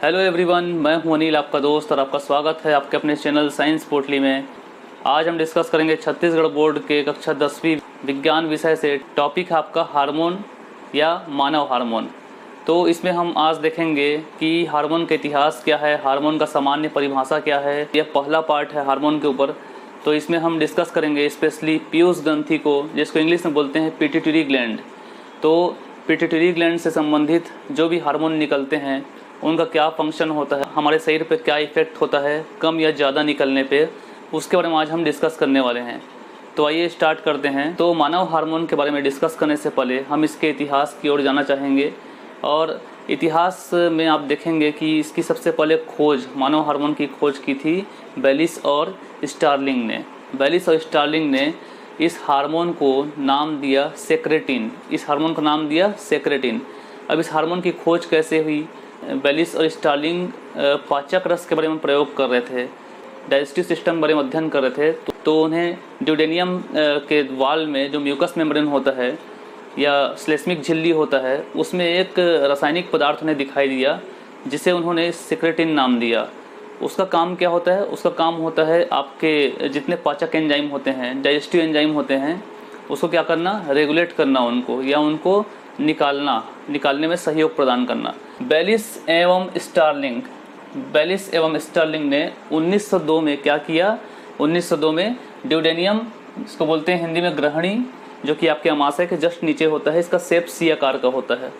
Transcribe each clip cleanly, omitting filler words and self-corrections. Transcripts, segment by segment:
Hello everyone, मैं हूं अनिल, आपका दोस्त, और आपका स्वागत है आपके अपने चैनल साइंस पोटली में। आज हम डिस्कस करेंगे छत्तीसगढ़ बोर्ड के कक्षा 10वीं विज्ञान विषय से। टॉपिक है आपका हार्मोन या मानव हार्मोन। तो इसमें हम आज देखेंगे कि हार्मोन का इतिहास क्या है, हार्मोन का सामान्य परिभाषा क्या है। यह पहला पार्ट है हार्मोन के ऊपर। तो इसमें हम डिस्कस करेंगे स्पेशली पीयूष ग्रंथि को, जिसको इंग्लिश में बोलते हैं पिट्यूटरी ग्लैंड। तो पिट्यूटरी ग्लैंड से संबंधित जो भी हार्मोन निकलते हैं उनका क्या फंक्शन होता है, हमारे शरीर पे क्या इफेक्ट होता है कम या ज़्यादा निकलने पे, उसके बारे में आज हम डिस्कस करने वाले हैं। तो आइए स्टार्ट करते हैं। तो मानव हार्मोन के बारे में डिस्कस करने से पहले हम इसके इतिहास की ओर जाना चाहेंगे। और इतिहास में आप देखेंगे कि इसकी सबसे पहले खोज, मानव हार्मोन की खोज की थी बेलिस और स्टार्लिंग ने। बेलिस और स्टार्लिंग ने इस हार्मोन को नाम दिया सेक्रेटिन। इस हार्मोन का नाम दिया सेक्रेटिन। अब इस हार्मोन की खोज कैसे हुई? बेलिस और स्टार्लिंग पाचक रस के बारे में प्रयोग कर रहे थे, डाइजेस्टिव सिस्टम के बारे में अध्ययन कर रहे थे। तो उन्हें ड्यूडेनियम के वाल में जो म्यूकस मेम्ब्रेन होता है या श्लेष्मिक झिल्ली होता है, उसमें एक रासायनिक पदार्थ उन्हें दिखाई दिया जिसे उन्होंने सेक्रेटिन नाम दिया। उसका काम क्या होता है? उसका काम होता है आपके जितने पाचक एंजाइम होते हैं, डाइजेस्टिव एंजाइम होते हैं, उसको क्या करना, रेगुलेट करना उनको, या उनको निकालने में सहयोग प्रदान करना। बेलिस एवं स्टार्लिंग ने 1902 में क्या किया? 1902 में ड्यूडेनियम, इसको बोलते हैं हिंदी में ग्रहणी, जो कि आपके अमाशय के जस्ट नीचे होता है। इसका शेप सी आकार का होता है,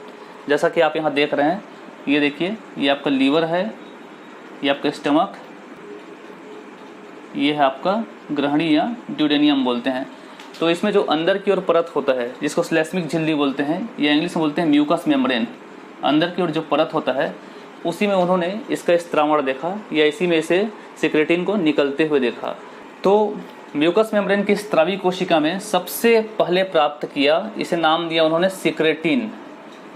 जैसा कि आप यहाँ देख रहे हैं। ये देखिए, ये आपका लीवर है, ये आपका स्टमक, ये है आपका ग्रहणी या ड्यूडेनियम बोलते हैं। तो इसमें जो अंदर की ओर परत होता है जिसको श्लेष्मिक झिल्ली बोलते हैं, या इंग्लिश में बोलते हैं म्यूकस मेम्ब्रेन, अंदर की ओर जो परत होता है उसी में उन्होंने इसका स्त्रावण देखा, या इसी में से सेक्रेटिन को निकलते हुए देखा। तो म्यूकस मेम्ब्रेन की स्त्रावी कोशिका में सबसे पहले प्राप्त किया, इसे नाम दिया उन्होंने सेक्रेटिन।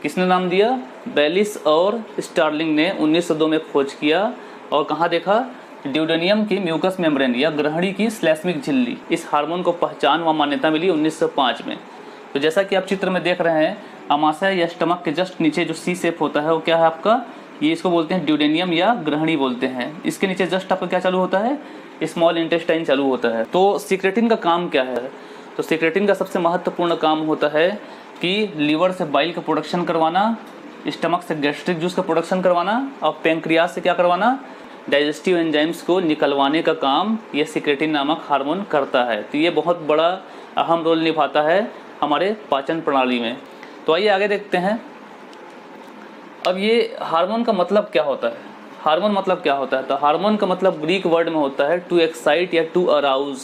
किसने नाम दिया? बेलिस और स्टार्लिंग ने 1902 में खोज किया। और कहाँ देखा? ड्यूडेनियम की म्यूकस मेम्ब्रेन या ग्रहणी की श्लेष्मिक झिल्ली। इस हार्मोन को पहचान व मान्यता मिली 1905 में। तो जैसा कि आप चित्र में देख रहे हैं, अमाशय या स्टमक के जस्ट नीचे जो सी शेप होता है वो क्या है आपका? ये इसको बोलते हैं ड्यूडेनियम या ग्रहणी बोलते हैं। इसके नीचे जस्ट आपका क्या चालू होता है? स्मॉल इंटेस्टाइन चालू होता है। तो सेक्रेटिन का काम क्या है? तो सेक्रेटिन का सबसे महत्वपूर्ण काम होता है कि लीवर से बाइल का प्रोडक्शन करवाना, स्टमक से गैस्ट्रिक जूस का प्रोडक्शन करवाना, और पैंक्रियाज से क्या करवाना, डाइजेस्टिव एंजाइम्स को निकलवाने का काम ये सेक्रेटिन नामक हार्मोन करता है। तो ये बहुत बड़ा अहम रोल निभाता है हमारे पाचन प्रणाली में। तो आइए आगे देखते हैं। अब ये हार्मोन का मतलब क्या होता है? हार्मोन मतलब क्या होता है? तो हार्मोन का मतलब ग्रीक वर्ड में होता है टू एक्साइट या टू अराउज।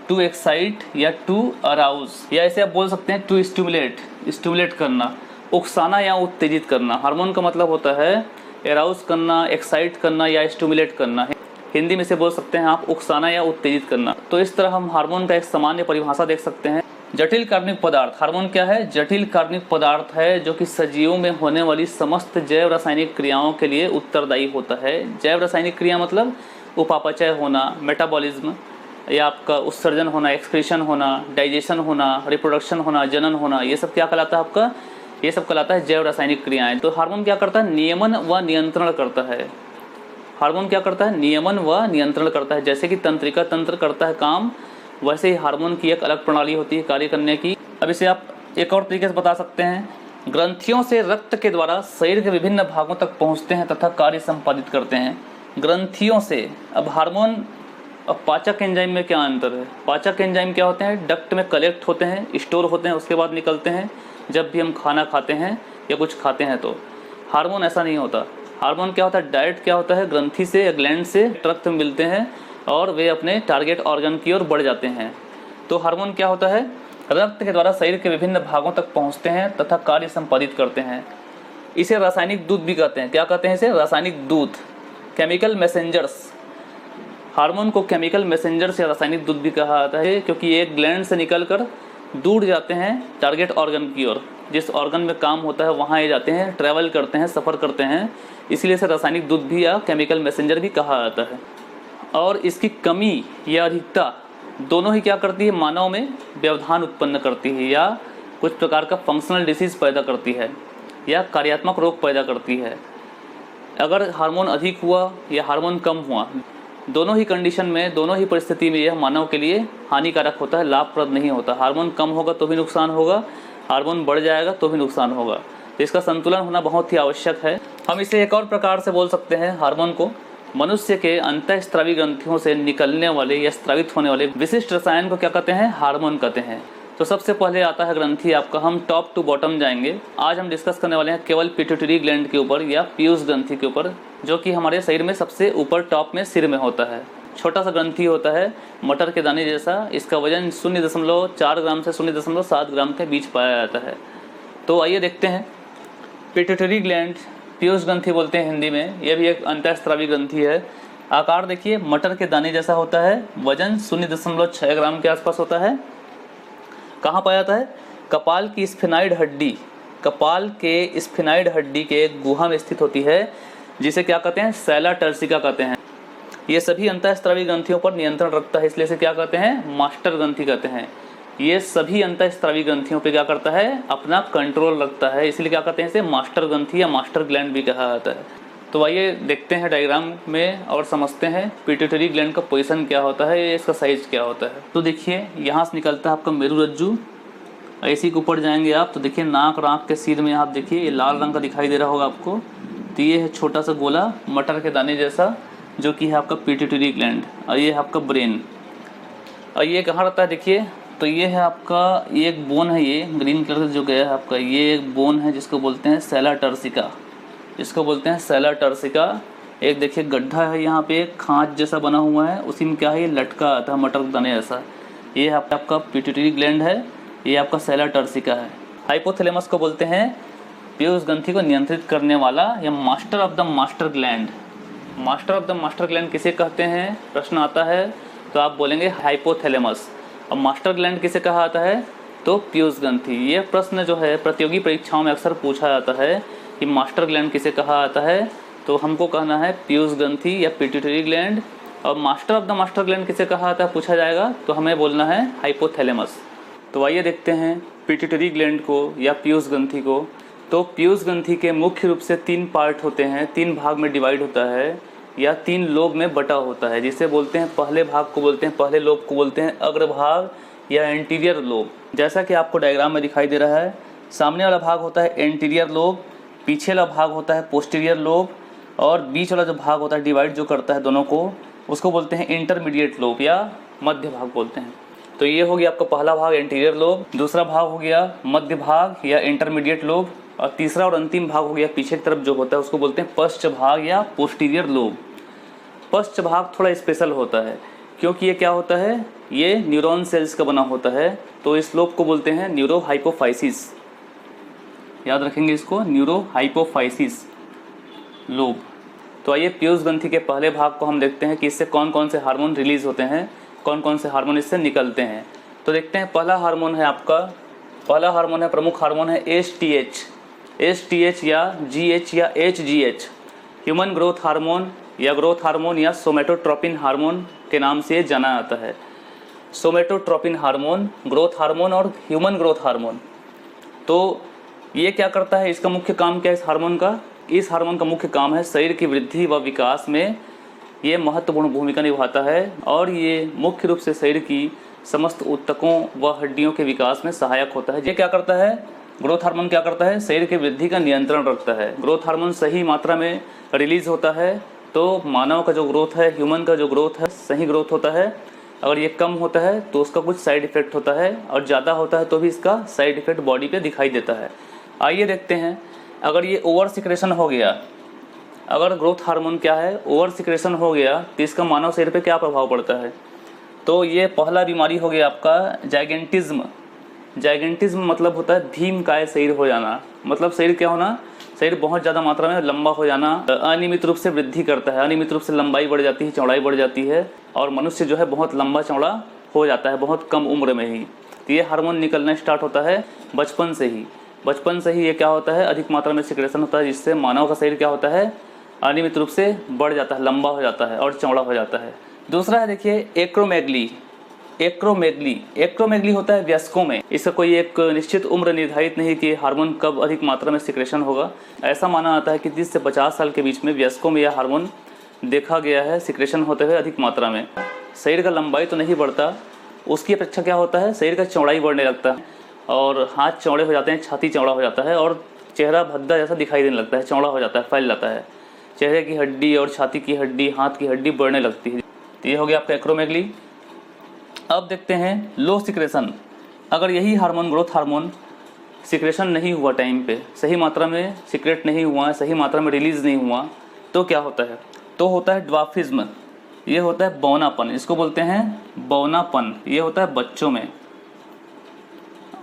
टू एक्साइट या टू अराउज, या ऐसे आप बोल सकते हैं टू स्टिमुलेट करना, उकसाना या उत्तेजित करना। हार्मोन का मतलब होता है एराउज करना, एक्साइट करना या स्टिमुलेट करना। हिंदी में से बोल सकते हैं आप उकसाना या उत्तेजित करना। तो इस तरह हम हार्मोन का एक सामान्य परिभाषा देख सकते हैं। जटिल कार्बनिक पदार्थ। हार्मोन क्या है? जटिल कार्बनिक पदार्थ है जो कि सजीवों में होने वाली समस्त जैव रासायनिक क्रियाओं के लिए उत्तरदायी होता है। जैव रासायनिक क्रिया मतलब उपापचय होना, मेटाबॉलिज्म, या आपका उत्सर्जन होना, एक्सक्रीशन होना, डाइजेशन होना, रिप्रोडक्शन होना, जनन होना, ये सब क्या कहलाता है आपका? ये सब कहलाता है जैव रासायनिक क्रियाएं। तो हार्मोन क्या करता है? नियमन व नियंत्रण करता है। हार्मोन क्या करता है? नियमन व नियंत्रण करता है। जैसे कि तंत्रिका तंत्र करता है काम, वैसे ही हार्मोन की एक अलग प्रणाली होती है कार्य करने की। अब इसे आप एक और तरीके से बता सकते हैं, ग्रंथियों से रक्त के द्वारा शरीर के विभिन्न भागों तक पहुंचते हैं तथा कार्य संपादित करते हैं। ग्रंथियों से। अब हार्मोन, अब पाचक एंजाइम में क्या अंतर है? पाचक एंजाइम क्या होते हैं? डक्ट में कलेक्ट होते हैं, स्टोर होते हैं, उसके बाद निकलते हैं जब भी हम खाना खाते हैं या कुछ खाते हैं। तो हार्मोन ऐसा नहीं होता। हार्मोन क्या होता है? डायरेक्ट क्या होता है? ग्रंथि से या ग्लैंड से रक्त मिलते हैं और वे अपने टारगेट ऑर्गन की ओर बढ़ जाते हैं। तो हार्मोन क्या होता है? रक्त के द्वारा शरीर के विभिन्न भागों तक पहुंचते हैं तथा कार्य संपादित करते हैं। इसे रासायनिक दूत भी कहते हैं। क्या कहते हैं इसे? रासायनिक दूत, केमिकल मैसेंजर्स। हार्मोन को केमिकल मैसेंजर्स या रासायनिक दूत भी कहा जाता है, क्योंकि एक ग्लैंड से निकलकर दूर जाते हैं टारगेट ऑर्गन की ओर। जिस ऑर्गन में काम होता है वहाँ ये जाते हैं, ट्रैवल करते हैं, सफ़र करते हैं, इसलिए इसे रासायनिक दूत भी या केमिकल मैसेंजर भी कहा जाता है। और इसकी कमी या अधिकता दोनों ही क्या करती है? मानव में व्यवधान उत्पन्न करती है, या कुछ प्रकार का फंक्शनल डिसीज पैदा करती है, या कार्यात्मक रोग पैदा करती है। अगर हार्मोन अधिक हुआ या हार्मोन कम हुआ, दोनों ही कंडीशन में, दोनों ही परिस्थिति में यह मानव के लिए हानिकारक होता है, लाभप्रद नहीं होता। हार्मोन कम होगा तो भी नुकसान होगा, हार्मोन बढ़ जाएगा तो भी नुकसान होगा। तो इसका संतुलन होना बहुत ही आवश्यक है। हम इसे एक और प्रकार से बोल सकते हैं हार्मोन को, मनुष्य के अंतःस्रावी ग्रंथियों से निकलने वाले या स्रावित होने वाले विशिष्ट रसायन को क्या कहते हैं? हार्मोन कहते हैं। तो सबसे पहले आता है ग्रंथि आपका, हम टॉप टू बॉटम जाएंगे। आज हम डिस्कस करने वाले हैं केवल पिट्यूटरी ग्लैंड के ऊपर या पीयूष ग्रंथि के ऊपर, जो कि हमारे शरीर में सबसे ऊपर टॉप में सिर में होता है। छोटा सा ग्रंथि होता है, मटर के दाने जैसा। इसका वजन 0.4 ग्राम से 0.7 ग्राम के बीच पाया जाता है। तो आइए देखते हैं पिट्यूटरी ग्लैंड, पीयूष ग्रंथि बोलते हैं हिंदी में। यह भी एक अंतःस्रावी ग्रंथि है। आकार देखिए मटर के दाने जैसा होता है, वजन 0.6 ग्राम के आसपास होता है। कहाँ पाया जाता है? कपाल की स्फेनाइड हड्डी, कपाल के स्फेनाइड हड्डी के एक गुहा में स्थित होती है, जिसे क्या कहते हैं? सैला टर्सिका कहते हैं। ये सभी अंतःस्रावी ग्रंथियों पर नियंत्रण रखता है, इसलिए इसे क्या कहते हैं? मास्टर ग्रंथि कहते हैं। ये सभी अंतःस्रावी ग्रंथियों पे क्या करता है? अपना कंट्रोल रखता है, इसलिए क्या कहते हैं? इसे मास्टर ग्रंथि या मास्टर ग्लैंड भी कहा जाता है। तो आइए देखते हैं डायग्राम में और समझते हैं पिट्यूटरी ग्लैंड का पोजीशन क्या होता है, इसका साइज क्या होता है। तो देखिए यहाँ से निकलता है आपका मेरुरज्जु। ऐसे के ऊपर जाएंगे आप तो देखिए नाक राख के सीध में आप देखिए ये लाल रंग का दिखाई दे रहा होगा आपको। तो ये है छोटा सा गोला मटर के दाने जैसा, जो कि है आपका पिट्यूटरी ग्लैंड। और ये है आपका ब्रेन। और ये कहाँ रहता है देखिए, तो ये है आपका, ये एक बोन है, ये ग्रीन कलर से जो गया है आपका, ये एक बोन है जिसको बोलते हैं सैला टर्सिका, इसको बोलते हैं सैला टर्सिका। एक देखिए गड्ढा है यहाँ पे, एक खांच जैसा बना हुआ है, उसी में क्या है? ये लटका आता है मटर दाने जैसा। ये आपका पिट्यूटरी ग्लैंड है, ये आपका सैला टर्सिका है। हाइपोथैलेमस को बोलते हैं पीयूष ग्रंथि को नियंत्रित करने वाला या master of the master gland. Master of the master gland किसे कहते हैं? प्रश्न आता है तो आप बोलेंगे हाइपोथैलेमस। और मास्टर ग्लैंड किसे कहा जाता है? तो पीयूष ग्रंथि। ये प्रश्न जो है प्रतियोगी परीक्षाओं में अक्सर पूछा जाता है कि मास्टर ग्लैंड किसे कहा जाता है, तो हमको कहना है पीयूष ग्रंथि या पिट्यूटरी ग्लैंड। और master of the master gland किसे कहा जाता है पूछा जाएगा तो हमें बोलना है हाइपोथैलेमस। तो आइए देखते हैं पिट्यूटरी ग्लैंड को या पीयूष ग्रंथि को। तो पीयूष ग्रंथि के मुख्य रूप से 3 पार्ट होते हैं, 3 भाग में डिवाइड होता है या 3 लोब में बटा होता है, जिसे बोलते हैं पहले भाग को बोलते हैं, पहले लोब को बोलते हैं अग्रभाग या एंटीरियर लोब। जैसा कि आपको डायग्राम में दिखाई दे रहा है, सामने वाला भाग होता है एंटीरियर लोब, पीछे वाला भाग होता है पोस्टीरियर लोब, और बीच वाला जो भाग होता है डिवाइड जो करता है दोनों को, उसको बोलते हैं इंटरमीडिएट लोब या मध्य भाग बोलते हैं। तो ये हो गया आपका पहला भाग एंटीरियर लोब, दूसरा भाग हो गया मध्य भाग या इंटरमीडिएट लोब, और तीसरा और अंतिम भाग हो गया पीछे की तरफ जो होता है उसको बोलते हैं पश्च भाग या पोस्टीरियर लोब। पश्च भाग थोड़ा स्पेशल होता है क्योंकि ये क्या होता है? ये न्यूरॉन सेल्स का बना होता है, तो इस लोब को बोलते हैं न्यूरोहाइपोफाइसिस। याद रखेंगे इसको, न्यूरोहाइपोफाइसिस लोब। तो आइए पीयूष ग्रंथि के पहले भाग को हम देखते हैं कि इससे कौन कौन से हार्मोन रिलीज होते हैं, कौन कौन से हार्मोन इससे निकलते हैं। तो देखते हैं पहला हार्मोन है आपका, पहला हार्मोन है, प्रमुख हार्मोन है एसटीएच या जीएच या एचजीएच, ह्यूमन ग्रोथ हार्मोन या सोमेटोट्रोपिन हार्मोन के नाम से जाना जाता है। सोमेटोट्रोपिन हार्मोन, ग्रोथ हार्मोन और ह्यूमन ग्रोथ हार्मोन। तो ये क्या करता है, इसका मुख्य काम क्या है इस हार्मोन का? इस हार्मोन का मुख्य काम है शरीर की वृद्धि व विकास में ये महत्वपूर्ण भूमिका निभाता है, और ये मुख्य रूप से शरीर की समस्त ऊतकों व हड्डियों के विकास में सहायक होता है। ये क्या करता है? ग्रोथ हार्मोन क्या करता है? शरीर की वृद्धि का नियंत्रण रखता है। ग्रोथ हार्मोन सही मात्रा में रिलीज होता है तो मानव का जो ग्रोथ है, ह्यूमन का जो ग्रोथ है, सही ग्रोथ होता है। अगर ये कम होता है तो उसका कुछ साइड इफेक्ट होता है, और ज़्यादा होता है तो भी इसका साइड इफेक्ट बॉडी पे दिखाई देता है। आइए देखते हैं, अगर ये ओवर सिक्रेशन हो गया, अगर ग्रोथ हार्मोन क्या है, ओवर सिक्रेशन हो गया, तो इसका मानव शरीर पे क्या प्रभाव पड़ता है? तो ये पहला बीमारी हो गया आपका जाइगेंटिज्म। जाइगेंटिज्म मतलब होता है भीमकाय शरीर हो जाना, मतलब शरीर क्या होना? शरीर बहुत ज़्यादा मात्रा में लंबा हो जाना। अनियमित रूप से वृद्धि करता है, अनियमित रूप से लंबाई बढ़ जाती है, चौड़ाई बढ़ जाती है, और मनुष्य जो है बहुत लंबा चौड़ा हो जाता है बहुत कम उम्र में ही। तो ये हार्मोन निकलना स्टार्ट होता है बचपन से ही। बचपन से ही ये क्या होता है? अधिक मात्रा में सिक्रेशन होता है, जिससे मानव का शरीर क्या होता है? अनियमित रूप से बढ़ जाता है, लंबा हो जाता है और चौड़ा हो जाता है। दूसरा है देखिए एक्रोमेगली। एक्रोमेगली। एक्रोमेगली होता है वयस्कों में। इसका कोई एक निश्चित उम्र निर्धारित नहीं कि हार्मोन कब अधिक मात्रा में सिक्रेशन होगा। ऐसा माना जाता है कि 30 से 50 साल के बीच में वयस्कों में यह हार्मोन देखा गया है सिक्रेशन होते हुए अधिक मात्रा में। शरीर का लंबाई तो नहीं बढ़ता, उसकी अपेक्षा क्या होता है, शरीर का चौड़ाई बढ़ने लगता है और हाथ चौड़े हो जाते हैं, छाती चौड़ा हो जाता है और चेहरा भद्दा जैसा दिखाई देने लगता है, चौड़ा हो जाता है, फैल जाता है। चेहरे की हड्डी और छाती की हड्डी, हाथ की हड्डी बढ़ने लगती है। तो ये हो गया आपका एक्रोमेगली। अब देखते हैं लो सिक्रेशन। अगर यही हार्मोन, ग्रोथ हार्मोन सिक्रेशन नहीं हुआ टाइम पे, सही मात्रा में सिक्रेट नहीं हुआ, सही मात्रा में रिलीज नहीं हुआ, तो क्या होता है? तो होता है ड्वार्फिज्म। ये होता है बौनापन, इसको बोलते हैं बौनापन। ये होता है बच्चों में।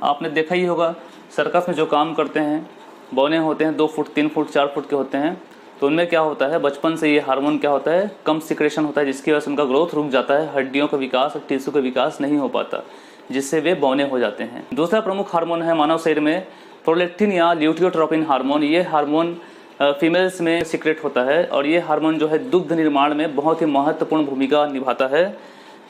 आपने देखा ही होगा सर्कस में जो काम करते हैं, बौने होते हैं, 2 फुट 3 फुट 4 फुट के होते हैं, तो उनमें क्या होता है, बचपन से ये हार्मोन क्या होता है, कम सिक्रेशन होता है, जिसकी वजह से उनका ग्रोथ रुक जाता है, हड्डियों का विकास और टिश्यू का विकास नहीं हो पाता, जिससे वे बौने हो जाते हैं। दूसरा प्रमुख हार्मोन है मानव शरीर में प्रोलेक्टिन या ल्यूटियोट्रोपिन हार्मोन। ये हार्मोन फीमेल्स में सिक्रेट होता है और ये हार्मोन जो है दुग्ध निर्माण में बहुत ही महत्वपूर्ण भूमिका निभाता है।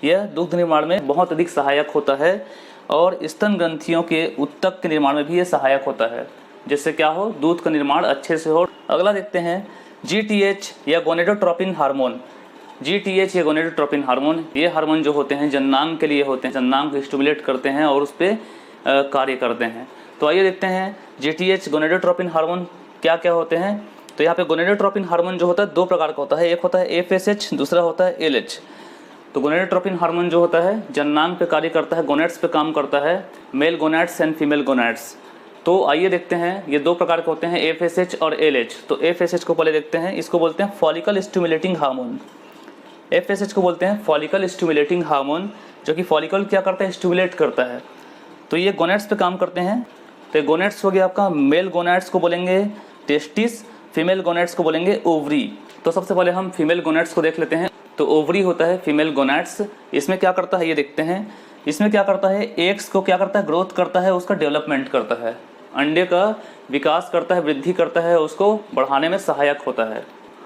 यह दुग्ध निर्माण में बहुत अधिक सहायक होता है और स्तन ग्रंथियों के उत्तक के निर्माण में भी ये सहायक होता है, जिससे क्या हो, दूध का निर्माण अच्छे से हो। अगला देखते हैं GTH या गोनेडोट्रोपिन हार्मोन। GTH या गोनेडोट्रोपिन हार्मोन, ये हार्मोन जो होते हैं जननांग के लिए होते हैं, जननांग को स्टिमुलेट करते हैं और उस पर कार्य करते हैं। तो आइए देखते हैं GTH गोनेडोट्रोपिन हार्मोन क्या क्या होते हैं। तो यहाँ पे गोनेडोट्रोपिन हार्मोन जो होता है 2 प्रकार का होता है, एक होता है FSH, दूसरा होता है LH। तो गोनेडोट्रोपिन हार्मोन जो होता है जननांग पे कार्य करता है, गोनेड्स पे काम करता है, male gonads and female gonads. तो आइए देखते हैं, ये 2 प्रकार के होते हैं, FSH और LH। तो FSH को पहले देखते हैं, इसको बोलते हैं फॉलिकल स्टिमुलेटिंग हार्मोन। FSH को बोलते हैं फॉलिकल स्टिमुलेटिंग हार्मोन, जो कि फॉलिकल क्या करता है, स्टिमुलेट करता है। तो ये गोनेड्स पे काम करते हैं। तो गोनेड्स हो गया आपका, मेल गोनेड्स को बोलेंगे टेस्टिस, फीमेल गोनेड्स को बोलेंगे ओवरी। तो सबसे पहले हम फीमेल गोनेड्स को देख लेते हैं। तो ओवरी होता है फीमेल गोनेड्स, इसमें क्या करता है ये देखते हैं। इसमें क्या करता है, एग्स को क्या करता है, ग्रोथ करता है, उसका डेवलपमेंट करता है, अंडे का विकास करता है, वृद्धि करता है, उसको बढ़ाने में सहायक होता है।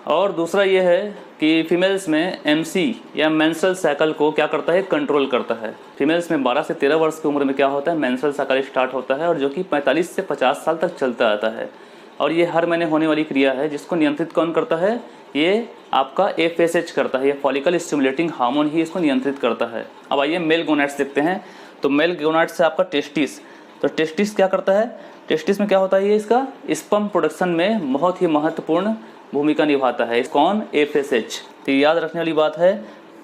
और दूसरा ये है कि फीमेल्स में MC या मेंस्ट्रुअल साइकिल को क्या करता है, कंट्रोल करता है। फीमेल्स में 12 से 13 वर्ष की उम्र में क्या होता है, मेंस्ट्रुअल साइकिल स्टार्ट होता है और जो कि 45 से 50 साल तक चलता आता है। और ये हर महीने होने वाली क्रिया है, जिसको नियंत्रित कौन करता है, ये आपका FSH करता है, ये फॉलिकल स्टिमुलेटिंग हार्मोन ही इसको नियंत्रित करता है। अब आइए मेल गोनेड्स देखते हैं। तो मेल गोनेड्स से आपका टेस्टिस। तो टेस्टिस क्या करता है, टेस्टिस में क्या होता है, ये इसका स्पर्म प्रोडक्शन में बहुत ही महत्वपूर्ण भूमिका निभाता है। कौन, FSH। तो याद रखने वाली बात है,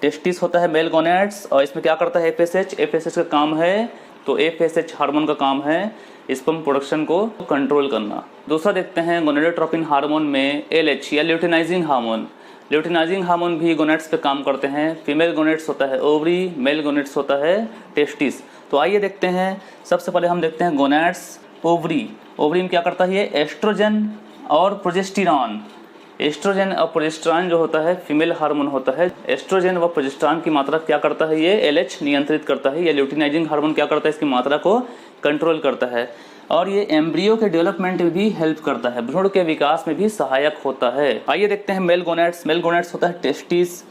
टेस्टिस होता है मेल गोनेड्स और इसमें क्या करता है, FSH। FSH का काम है, तो FSH हार्मोन का काम है स्पर्म प्रोडक्शन को कंट्रोल करना। दूसरा देखते हैं गोनेडोट्रोपिन हार्मोन में LH या ल्यूटिनाइजिंग हार्मोन। ल्यूटिनाइजिंग हार्मोन भी गोनेड्स पे काम करते हैं। फीमेल गोनेड्स होता है ओवरी, मेल गोनेड्स होता है टेस्टिस। तो आइए देखते हैं, सबसे पहले हम देखते हैं गोनेड्स। ओवरी, ओवरी में क्या करता है, ये एस्ट्रोजन और प्रोजेस्टेरॉन। एस्ट्रोजन और प्रोजेस्टेरॉन जो होता है फीमेल हार्मोन होता है। एस्ट्रोजन व प्रोजेस्टेरॉन की मात्रा क्या करता है, ये LH नियंत्रित करता है। ये ल्यूटिनाइजिंग हार्मोन क्या करता है, इसकी मात्रा को कंट्रोल करता है और ये एम्ब्रियो के डेवलपमेंट में भी हेल्प करता है, भ्रूण के विकास में भी सहायक होता है। आइए देखते हैं मेल गोनेड्स। मेल गोनेड्स होता है टेस्टिस।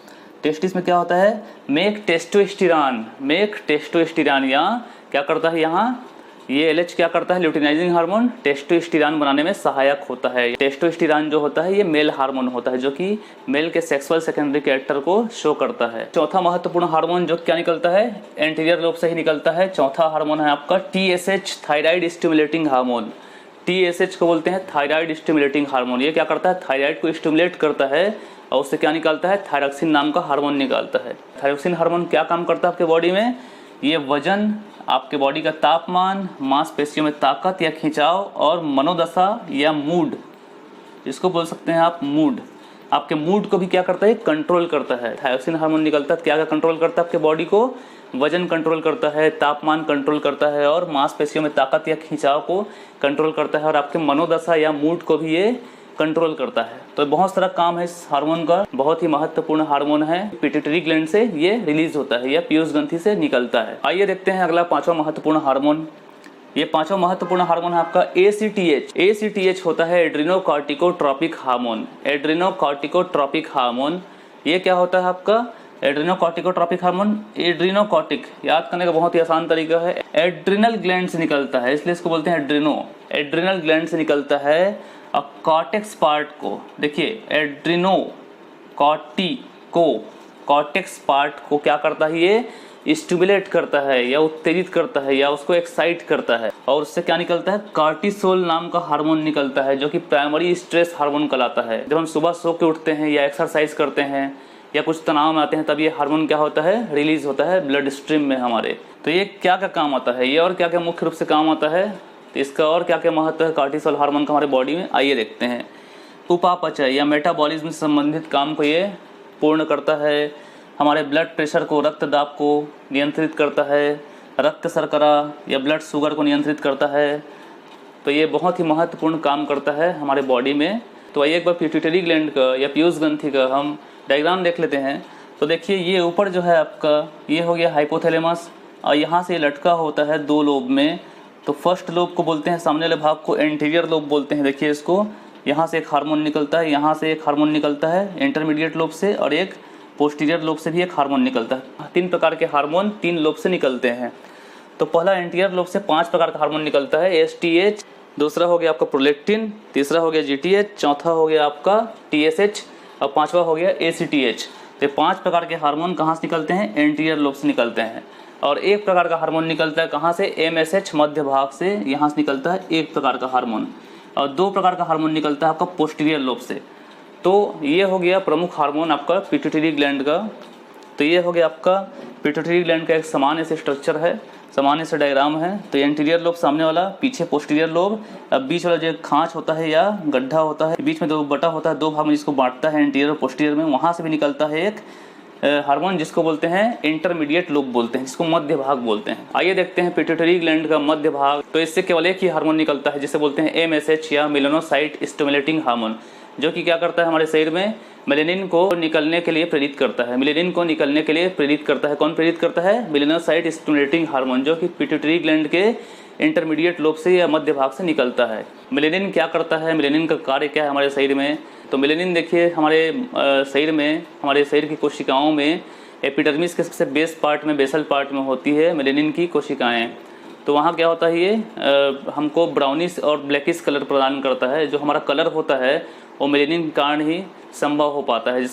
टेस्टिस में क्या होता है, मेक टेस्टोस्टेरॉन। मेक टेस्टोस्टेरॉन या क्या करता है, यहाँ ये LH क्या करता है, ल्यूटिनाइजिंग हार्मोन टेस्टोस्टेरॉन बनाने में सहायक होता है। टेस्टोस्टेरॉन जो होता है ये मेल हार्मोन होता है, जो कि मेल के सेक्सुअल सेकेंडरी कैरेक्टर को शो करता है। चौथा महत्वपूर्ण हार्मोन जो क्या निकलता है, एंटीरियर लोब से ही निकलता है। चौथा हार्मोन है आपका TSH, thyroid stimulating hormone. TSH को बोलते हैं थायराइड स्टिमुलेटिंग हार्मोन। ये क्या करता है, थायराइड को स्टिमुलेट करता है और उससे क्या निकालता है, थायरॉक्सिन नाम का हार्मोन निकालता है। थायरॉक्सिन हार्मोन क्या काम करता है आपके बॉडी में, ये वजन, आपके बॉडी का तापमान, मांसपेशियों में ताकत या खिंचाव और मनोदशा या मूड, इसको बोल सकते हैं आप मूड, आपके मूड को भी क्या करता है, कंट्रोल करता है। थायरॉक्सिन हार्मोन निकलता है, क्या कंट्रोल करता है आपके बॉडी को, वजन कंट्रोल करता है, तापमान कंट्रोल करता है और मांसपेशियों में ताकत या खिंचाव को कंट्रोल करता है और आपके मनोदशा या मूड को भी ये कंट्रोल करता है। तो बहुत सारा काम है इस हार्मोन का, बहुत ही महत्वपूर्ण हार्मोन है। पिट्यूटरी ग्लैंड से ये रिलीज होता है या पीयूष ग्रंथि से निकलता है। आइए देखते हैं अगला 5वां महत्वपूर्ण हार्मोन। ये 5वां महत्वपूर्ण हार्मोन है आपका ACTH। ACTH होता है एड्रिनोकॉर्टिकोट्रोपिक हार्मोन। एड्रिनोकॉर्टिकोट्रोपिक हार्मोन ये क्या होता है आपका, एड्रेनोकॉर्टिकोट्रॉपिक हार्मोन, एड्रीनोकॉर्टिक याद करने का बहुत ही आसान तरीका है, एड्रिनल ग्लैंड से निकलता है, इसलिए इसको बोलते हैं एड्रिनो। एड्रिनल ग्लैंड से निकलता है और कॉर्टेक्स पार्ट को, देखिए एड्रिनो कॉर्टेक्स पार्ट को क्या करता है, ये स्टिमुलेट करता है या उत्तेजित करता है या उसको एक्साइट करता है, और उससे क्या निकलता है, कार्टिसोल नाम का हार्मोन निकलता है जो कि प्राइमरी स्ट्रेस हार्मोन कहलाता है। जब हम सुबह सो के उठते हैं या एक्सरसाइज करते हैं या कुछ तनाव में आते हैं तब ये हार्मोन क्या होता है, रिलीज होता है ब्लड स्ट्रीम में हमारे। तो ये क्या क्या काम आता है, ये और क्या क्या मुख्य रूप से काम आता है, तो इसका और क्या क्या महत्व है कार्टिसोल हार्मोन का हमारे बॉडी में, आइए देखते हैं। उपापचय या मेटाबॉलिज्म से संबंधित काम को ये पूर्ण करता है, हमारे ब्लड प्रेशर को, रक्तदाब को नियंत्रित करता है, रक्त शर्करा या ब्लड शुगर को नियंत्रित करता है। तो ये बहुत ही महत्वपूर्ण काम करता है हमारे बॉडी में। तो आइए एक बार पिट्यूटरी ग्लैंड का या पीयूष ग्रंथि का हम डायग्राम देख लेते हैं। तो देखिए ये ऊपर जो है आपका ये हो गया हाइपोथैलेमस, और यहाँ से लटका होता है दो लोब में। तो फर्स्ट लोब को बोलते हैं, सामने वाले भाग को एंटीरियर लोब बोलते हैं। देखिए इसको, यहाँ से एक हार्मोन निकलता है, यहाँ से एक हार्मोन निकलता है इंटरमीडिएट लोब से, और एक पोस्टीरियर लोब से भी एक हार्मोन निकलता है। 3 प्रकार के हार्मोन 3 लोब से निकलते हैं। तो पहला एंटीरियर लोब से 5 प्रकार का हार्मोन निकलता है, एसटीएच, दूसरा हो गया आपका प्रोलेक्टिन, तीसरा हो गया जीटीएच, चौथा हो गया आपका टीएसएच और 5वां हो गया एसीटीएच। तो 5 प्रकार के हार्मोन कहाँ से निकलते हैं, एंटीरियर लोब से निकलते हैं। और एक प्रकार का हार्मोन निकलता है कहाँ से, एमएसएच मध्य भाग से, यहाँ से निकलता है एक प्रकार का हार्मोन। और 2 प्रकार का हार्मोन निकलता है आपका पोस्टीरियर लोब से। तो ये हो गया प्रमुख हार्मोन आपका पिट्यूटरी ग्लैंड का। तो ये हो गया आपका पिट्यूटरी ग्लैंड का एक सामान्य से स्ट्रक्चर है, सामान्य से डायग्राम है। तो एंटीरियर लोब सामने वाला, पीछे पोस्टीरियर लोब, अब बीच वाला जो खांच होता है या गड्ढा होता है, बीच में 2 बटा होता है, 2 भाग में जिसको बांटता है एंटीरियर और पोस्टीरियर में, वहाँ से भी निकलता है एक हार्मोन जिसको बोलते हैं इंटरमीडिएट लोब बोलते हैं, जिसको मध्य भाग बोलते हैं। आइए देखते हैं पिट्यूटरी ग्लैंड का मध्य भाग। तो इससे केवल एक ही हार्मोन निकलता है जिसे बोलते हैं एमएसएच या मेलानोसाइट स्टिमुलेटिंग हार्मोन, जो कि क्या करता है हमारे शरीर में मेलेनिन को निकलने के लिए प्रेरित करता है। मेलेनिन को निकलने के लिए प्रेरित करता है, कौन प्रेरित करता है, मेलानोसाइट स्टिमुलेटिंग हार्मोन, जो कि पिट्यूटरी ग्लैंड के इंटरमीडिएट लोब से या मध्य भाग से निकलता है। मेलेनिन क्या करता है, मेलेनिन का कार्य क्या है हमारे शरीर में। तो मेलेनिन देखिए हमारे शरीर में, हमारे शरीर की कोशिकाओं में एपिडर्मिस के सबसे बेस पार्ट में, बेसल पार्ट में होती है मेलेनिन की कोशिकाएं। तो वहाँ क्या होता है, ये हमको ब्राउनिश और ब्लैकिश कलर प्रदान करता है। जो हमारा कलर होता है वो मेलेनिन के कारण ही संभव हो पाता है।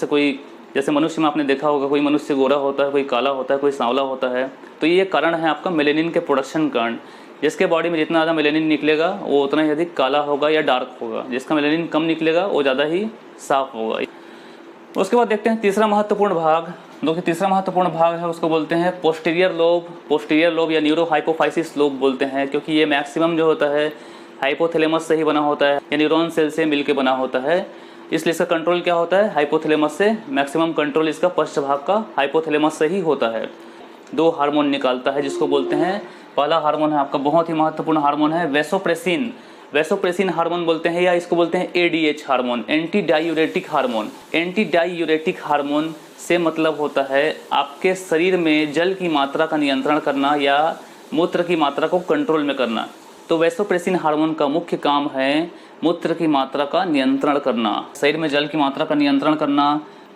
जैसे मनुष्य में आपने देखा होगा, कोई मनुष्य गोरा होता है, कोई काला होता है, कोई सांवला होता है। तो ये कारण है आपका मेलेनिन के प्रोडक्शन कारण। जिसके बॉडी में जितना ज़्यादा मेलेनिन निकलेगा वो उतना ही अधिक काला होगा या डार्क होगा, जिसका मेलेनिन कम निकलेगा वो ज़्यादा ही साफ होगा। उसके बाद देखते हैं तीसरा महत्वपूर्ण भाग। जो तीसरा महत्वपूर्ण भाग है उसको बोलते हैं पोस्टीरियर लोब। पोस्टीरियर लोब या न्यूरो हाइपोफाइसिस लोब बोलते हैं, क्योंकि ये मैक्सिमम जो होता है हाइपोथैलेमस से ही बना होता है या न्यूरॉन सेल से मिलकर बना होता है। इसलिए इसका कंट्रोल क्या होता है, हाइपोथैलेमस से। मैक्सिमम कंट्रोल इसका पश्च भाग का हाइपोथैलेमस से ही होता है। 2 हार्मोन निकालता है जिसको बोलते हैं, पहला हार्मोन है आपका बहुत ही महत्वपूर्ण हार्मोन है वैसोप्रेसिन। वैसोप्रेसिन हार्मोन बोलते हैं या इसको बोलते हैं ADH hormone, anti diuretic hormone. Anti diuretic hormone से मतलब होता है आपके शरीर में जल की मात्रा का नियंत्रण करना या मूत्र की मात्रा को कंट्रोल में करना। तो वैसोप्रेसिन हार्मोन का मुख्य काम है मूत्र की मात्रा का नियंत्रण करना, शरीर में जल की मात्रा का नियंत्रण करना,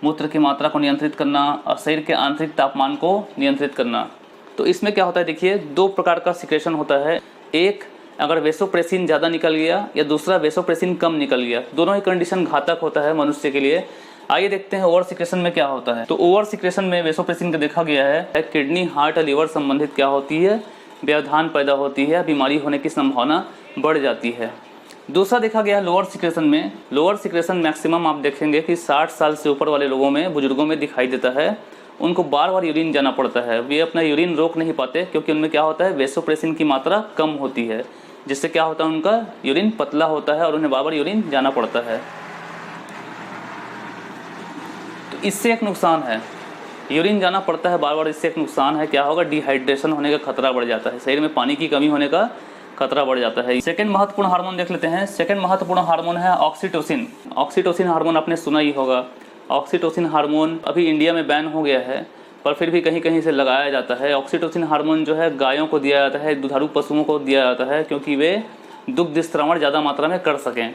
मूत्र की मात्रा को नियंत्रित करना और शरीर के आंतरिक तापमान को नियंत्रित करना। तो इसमें क्या होता है, देखिए 2 प्रकार का सिक्रेशन होता है। एक, अगर वैसोप्रेसिन ज़्यादा निकल गया, या दूसरा वैसोप्रेसिन कम निकल गया। दोनों ही कंडीशन घातक होता है मनुष्य के लिए। आइए देखते हैं ओवर सिक्रेशन में क्या होता है। तो ओवर सिक्रेशन में वैसोप्रेसिन का देखा गया है किडनी, हार्ट और लीवर संबंधित क्या होती है, व्यवधान पैदा होती है, बीमारी होने की संभावना बढ़ जाती है। दूसरा देखा गया लोअर सिक्रेशन में। लोअर सिक्रेशन मैक्सिमम आप देखेंगे कि 60 साल से ऊपर वाले लोगों में, बुजुर्गों में दिखाई देता है। उनको बार बार यूरिन जाना पड़ता है, वे अपना यूरिन रोक नहीं पाते क्योंकि उनमें क्या होता है, वैसोप्रेसिन की मात्रा कम होती है, जिससे क्या होता है उनका यूरिन पतला होता है और उन्हें बार बार यूरिन जाना पड़ता है। तो इससे एक नुकसान है, यूरिन जाना पड़ता है बार बार, इससे एक नुकसान है, क्या होगा, डिहाइड्रेशन होने का खतरा बढ़ जाता है, शरीर में पानी की कमी होने का खतरा बढ़ जाता है। सेकंड महत्वपूर्ण हार्मोन देख लेते हैं। सेकंड महत्वपूर्ण हार्मोन है ऑक्सीटोसिन। ऑक्सीटोसिन हार्मोन आपने सुना ही होगा। ऑक्सीटोसिन हार्मोन अभी इंडिया में बैन हो गया है, पर फिर भी कहीं कहीं से लगाया जाता है। ऑक्सीटोसिन हार्मोन जो है गायों को दिया जाता है, दुधारू पशुओं को दिया जाता है, क्योंकि वे दुग्ध स्त्रावण ज़्यादा मात्रा में कर सकें।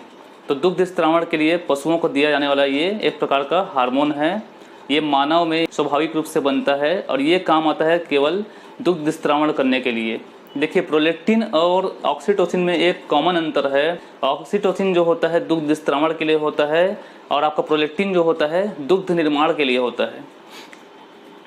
तो दुग्ध स्त्रावण के लिए पशुओं को दिया जाने वाला ये एक प्रकार का हार्मोन है। ये मानव में स्वाभाविक रूप से बनता है और ये काम आता है केवल दुग्ध स्त्रावण करने के लिए। देखिए, प्रोलैक्टिन और ऑक्सीटोसिन में एक कॉमन अंतर है। ऑक्सीटोसिन जो होता है दुग्ध स्त्रावण के लिए होता है और आपका प्रोलैक्टिन जो होता है दुग्ध निर्माण के लिए होता है।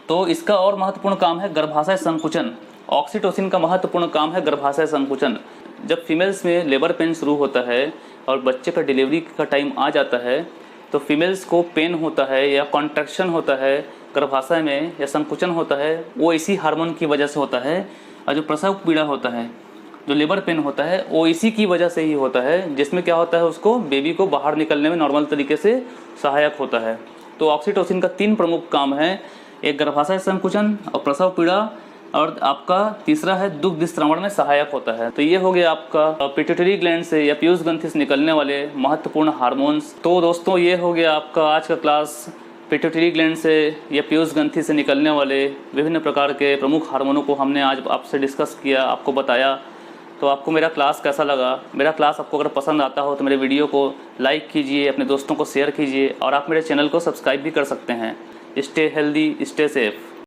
तो इसका और महत्वपूर्ण काम है गर्भाशय संकुचन। ऑक्सीटोसिन का महत्वपूर्ण काम है गर्भाशय संकुचन। जब फीमेल्स में लेबर पेन शुरू होता है और बच्चे का डिलीवरी का टाइम आ जाता है तो फीमेल्स को पेन होता है या कॉन्ट्रैक्शन होता है गर्भाशय में या संकुचन होता है, वो इसी हार्मोन की वजह से होता है। और जो प्रसव पीड़ा होता है, जो लेबर पेन होता है, वो इसी की वजह से ही होता है, जिसमें क्या होता है उसको बेबी को बाहर निकलने में नॉर्मल तरीके से सहायक होता है। तो ऑक्सीटोसिन का 3 प्रमुख काम है, एक गर्भाशय संकुचन और प्रसव पीड़ा, और आपका तीसरा है दुग्ध स्त्रावण में सहायक होता है। तो ये हो गया आपका पिट्यूटरी ग्लैंड से या पीयूष ग्रंथि से निकलने वाले महत्वपूर्ण हार्मोन्स। तो दोस्तों, ये हो गया आपका आज का क्लास पिट्यूटरी ग्लैंड से या पीयूष ग्रंथि से निकलने वाले विभिन्न प्रकार के प्रमुख हार्मोनों को हमने आज आपसे डिस्कस किया, आपको बताया। तो आपको मेरा क्लास कैसा लगा? मेरा क्लास आपको अगर पसंद आता हो तो मेरे वीडियो को लाइक कीजिए, अपने दोस्तों को शेयर कीजिए और आप मेरे चैनल को सब्सक्राइब भी कर सकते हैं। Stay healthy, stay safe.